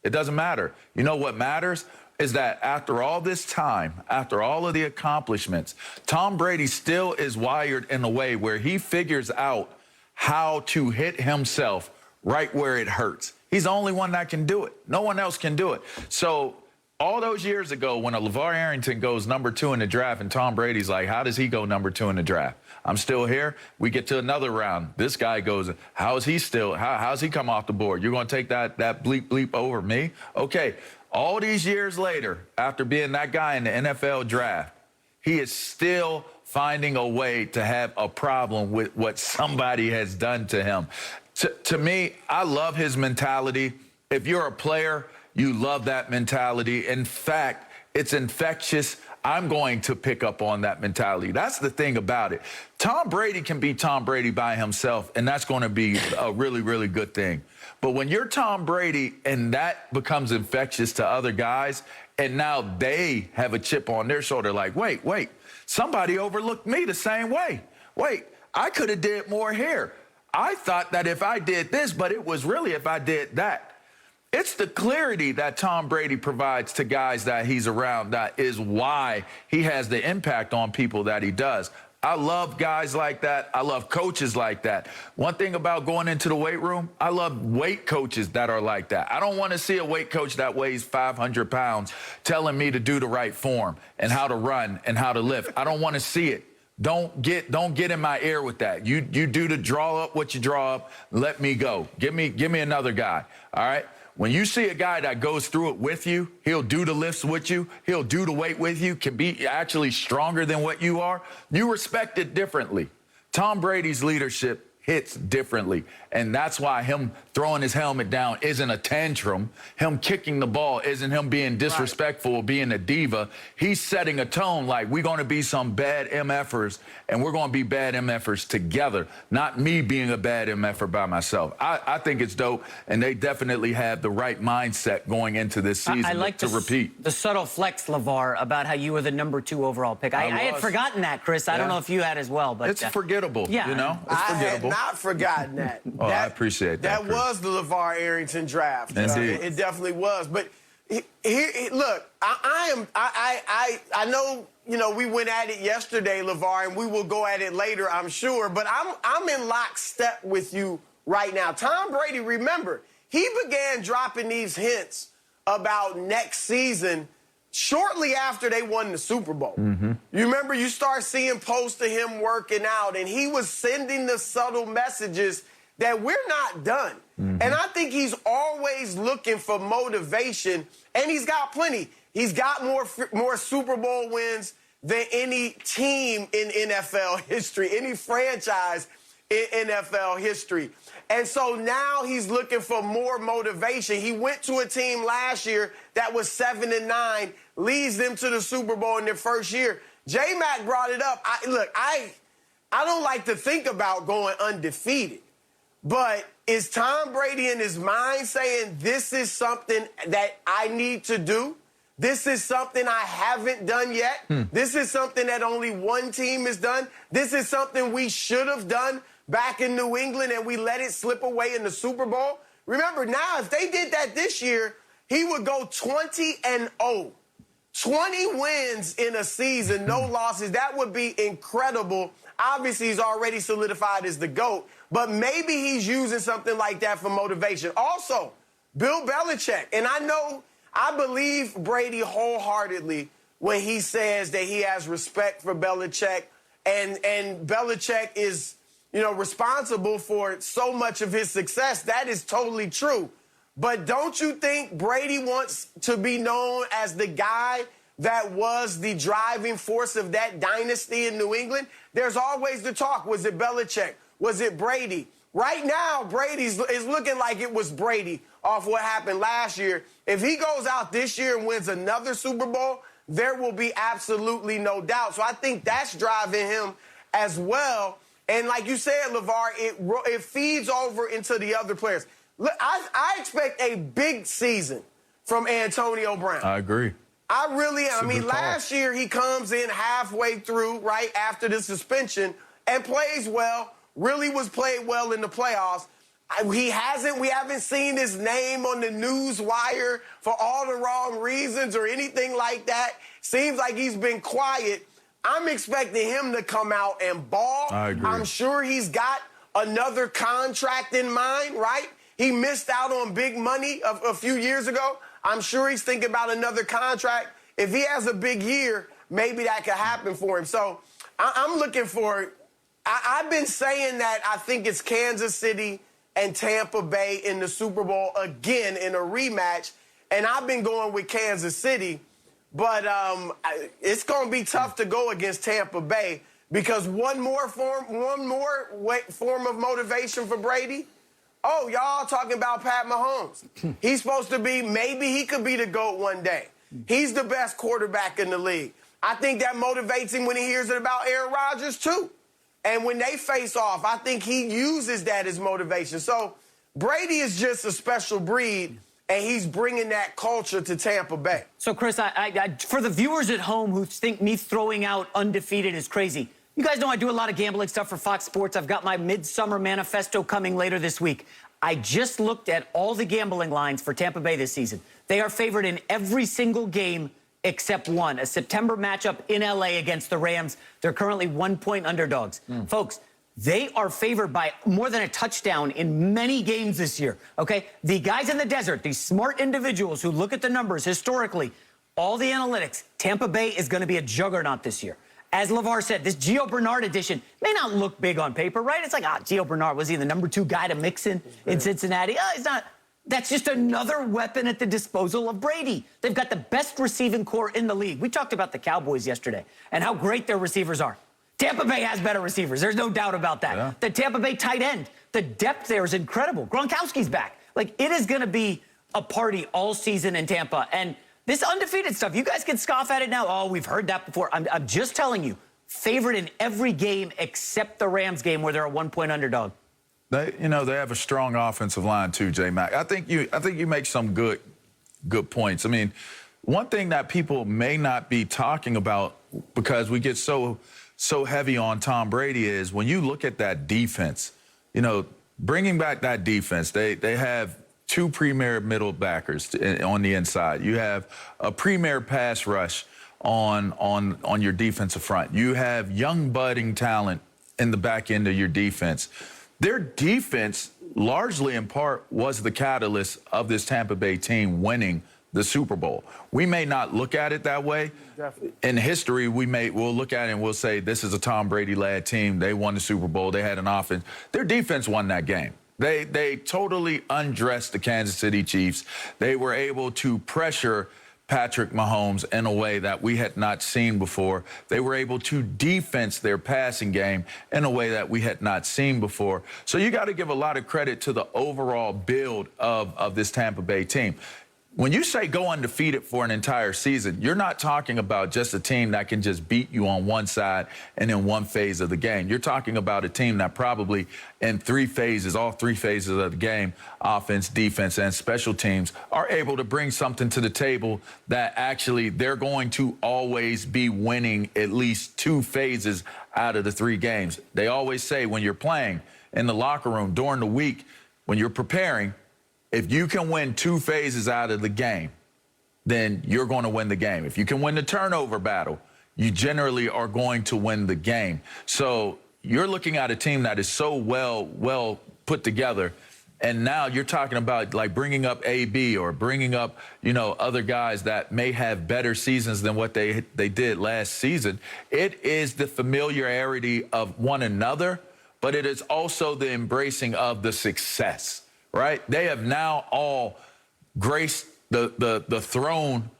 It doesn't matter. You know what matters is that after all this time, after all of the accomplishments, Tom Brady still is wired in a way where he figures out how to hit himself right where it hurts. He's the only one that can do it. No one else can do it. So all those years ago, when a LeVar Arrington goes #2 in the draft and Tom Brady's like, how does he go #2 in the draft? I'm still here. We get to another round. This guy goes, how's he come off the board? You're going to take that bleep over me? Okay. All these years later, after being that guy in the NFL draft, he is still finding a way to have a problem with what somebody has done to him. To me, I love his mentality. If you're a player, you love that mentality. In fact, it's infectious. I'm going to pick up on that mentality. That's the thing about it. Tom Brady can be Tom Brady by himself, and that's going to be a really, really good thing. But when you're Tom Brady and that becomes infectious to other guys, and now they have a chip on their shoulder like, wait, somebody overlooked me the same way. Wait, I could have did more here. I thought that if I did this, but it was really if I did that. It's the clarity that Tom Brady provides to guys that he's around that is why he has the impact on people that he does. I love guys like that. I love coaches like that. One thing about going into the weight room, I love weight coaches that are like that. I don't want to see a weight coach that weighs 500 pounds telling me to do the right form and how to run and how to lift. I don't want to see it. Don't get in my ear with that. You do to draw up what you draw up. Let me go. Give me another guy. All right. When you see a guy that goes through it with you, he'll do the lifts with you, he'll do the weight with you, can be actually stronger than what you are, you respect it differently. Tom Brady's leadership hits differently, and that's why him throwing his helmet down isn't a tantrum. Him kicking the ball isn't him being disrespectful or being a diva. He's setting a tone like we're going to be some bad MFers, and we're going to be bad MFers together, not me being a bad MFer by myself. I think it's dope, and they definitely have the right mindset going into this season I like to repeat. The subtle flex, LeVar, about how you were the #2 overall pick. I had forgotten that, Chris. I don't know if you had as well. But it's forgettable, yeah. You know? It's forgettable. I had not forgotten that. I appreciate that. That was the LeVar Arrington draft. Indeed. It definitely was. But look, I know, you know, we went at it yesterday, LeVar, and we will go at it later, I'm sure. But I'm in lockstep with you right now. Tom Brady, remember, he began dropping these hints about next season shortly after they won the Super Bowl. You remember, you start seeing posts of him working out, and he was sending the subtle messages that we're not done. And I think he's always looking for motivation, and he's got plenty. He's got more Super Bowl wins than any team in NFL history, any franchise in NFL history. And so now he's looking for more motivation. He went to a team last year that was 7-9, leads them to the Super Bowl in their first year. J-Mac brought it up. I don't like to think about going undefeated. But is Tom Brady in his mind saying this is something that I need to do? This is something I haven't done yet. This is something that only one team has done. This is something we should have done back in New England and we let it slip away in the Super Bowl. Remember, now, if they did that this year, he would go 20-0. 20 wins in a season, no losses. That would be incredible. Obviously, he's already solidified as the GOAT, but maybe he's using something like that for motivation. Also, Bill Belichick, and I believe Brady wholeheartedly when he says that he has respect for Belichick, and Belichick is, you know, responsible for so much of his success. That is totally true. But don't you think Brady wants to be known as the guy that was the driving force of that dynasty in New England? There's always the talk. Was it Belichick? Was it Brady? Right now, Brady's is looking like it was Brady off what happened last year. If he goes out this year and wins another Super Bowl, there will be absolutely no doubt. So I think that's driving him as well. And like you said, LeVar, it feeds over into the other players. Look, I expect a big season from Antonio Brown. I agree. I really am. I mean, last year he comes in halfway through, right after the suspension, and plays well, really was played well in the playoffs. We haven't seen his name on the news wire for all the wrong reasons or anything like that. Seems like he's been quiet. I'm expecting him to come out and ball. I agree. I'm sure he's got another contract in mind, right? He missed out on big money a few years ago. I'm sure he's thinking about another contract. If he has a big year, maybe that could happen for him. So I'm looking for, I've been saying that I think it's Kansas City and Tampa Bay in the Super Bowl again in a rematch. And I've been going with Kansas City. But it's going to be tough to go against Tampa Bay because one more form of motivation for Brady. Oh, y'all talking about Pat Mahomes. He's supposed to be, maybe he could be the GOAT one day. He's the best quarterback in the league. I think that motivates him when he hears it about Aaron Rodgers, too. And when they face off, I think he uses that as motivation. So Brady is just a special breed. And he's bringing that culture to Tampa Bay. So, Chris, for the viewers at home who think me throwing out undefeated is crazy, you guys know I do a lot of gambling stuff for Fox Sports. I've got my Midsummer Manifesto coming later this week. I just looked at all the gambling lines for Tampa Bay this season. They are favored in every single game except one, a September matchup in L.A. against the Rams. They're currently 1-point underdogs. Folks, they are favored by more than a touchdown in many games this year, okay? The guys in the desert, these smart individuals who look at the numbers historically, all the analytics, Tampa Bay is going to be a juggernaut this year. As LeVar said, this Gio Bernard edition may not look big on paper, right? It's like, Gio Bernard, was he the number 2 guy to mix in Cincinnati? He's not. That's just another weapon at the disposal of Brady. They've got the best receiving core in the league. We talked about the Cowboys yesterday and how great their receivers are. Tampa Bay has better receivers. There's no doubt about that. Yeah. The Tampa Bay tight end, the depth there is incredible. Gronkowski's back. Like, it is going to be a party all season in Tampa. And this undefeated stuff, you guys can scoff at it now. Oh, we've heard that before. I'm just telling you, favored in every game except the Rams game where they're a 1-point underdog. They have a strong offensive line too, J-Mac. I think you make some good points. I mean, one thing that people may not be talking about because we get so heavy on Tom Brady is when you look at that defense, bringing back that defense, they have 2 premier middle backers on the inside. You have a premier pass rush on your defensive front. You have young budding talent in the back end of your defense. Their defense, largely in part, was the catalyst of this Tampa Bay team winning the Super Bowl. We may not look at it that way. Definitely. In history, we'll look at it and we'll say this is a Tom Brady-led team. They won the Super Bowl. They had an offense. Their defense won that game. They totally undressed the Kansas City Chiefs. They were able to pressure Patrick Mahomes in a way that we had not seen before. They were able to defense their passing game in a way that we had not seen before. So you got to give a lot of credit to the overall build of this Tampa Bay team. When you say go undefeated for an entire season, you're not talking about just a team that can just beat you on one side and in one phase of the game. You're talking about a team that probably in 3 phases, all 3 phases of the game, offense, defense, and special teams, are able to bring something to the table that actually they're going to always be winning at least 2 phases out of the 3 games. They always say when you're playing in the locker room during the week, when you're preparing, if you can win 2 phases out of the game, then you're going to win the game. If you can win the turnover battle, you generally are going to win the game. So you're looking at a team that is so well put together, and now you're talking about like bringing up AB or bringing up, other guys that may have better seasons than what they did last season. It is the familiarity of one another, but it is also the embracing of the success. Right? They have now all graced the throne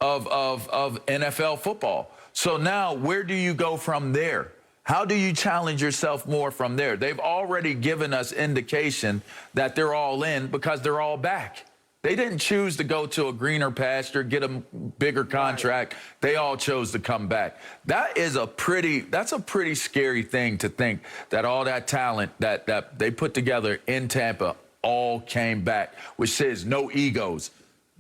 of NFL football. So now where do you go from there? How do you challenge yourself more from there? They've already given us indication that they're all in because they're all back. They didn't choose to go to a greener pasture, get a bigger contract. Right. They all chose to come back. That's a pretty scary thing to think that all that talent that they put together in Tampa all came back, which says no egos.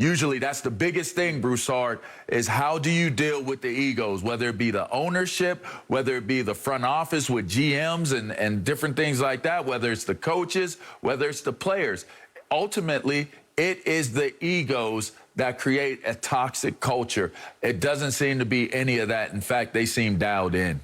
Usually that's the biggest thing, Broussard, is how do you deal with the egos, whether it be the ownership, whether it be the front office with GMs and different things like that, whether it's the coaches, whether it's the players. Ultimately, it is the egos that create a toxic culture. It doesn't seem to be any of that. In fact, they seem dialed in.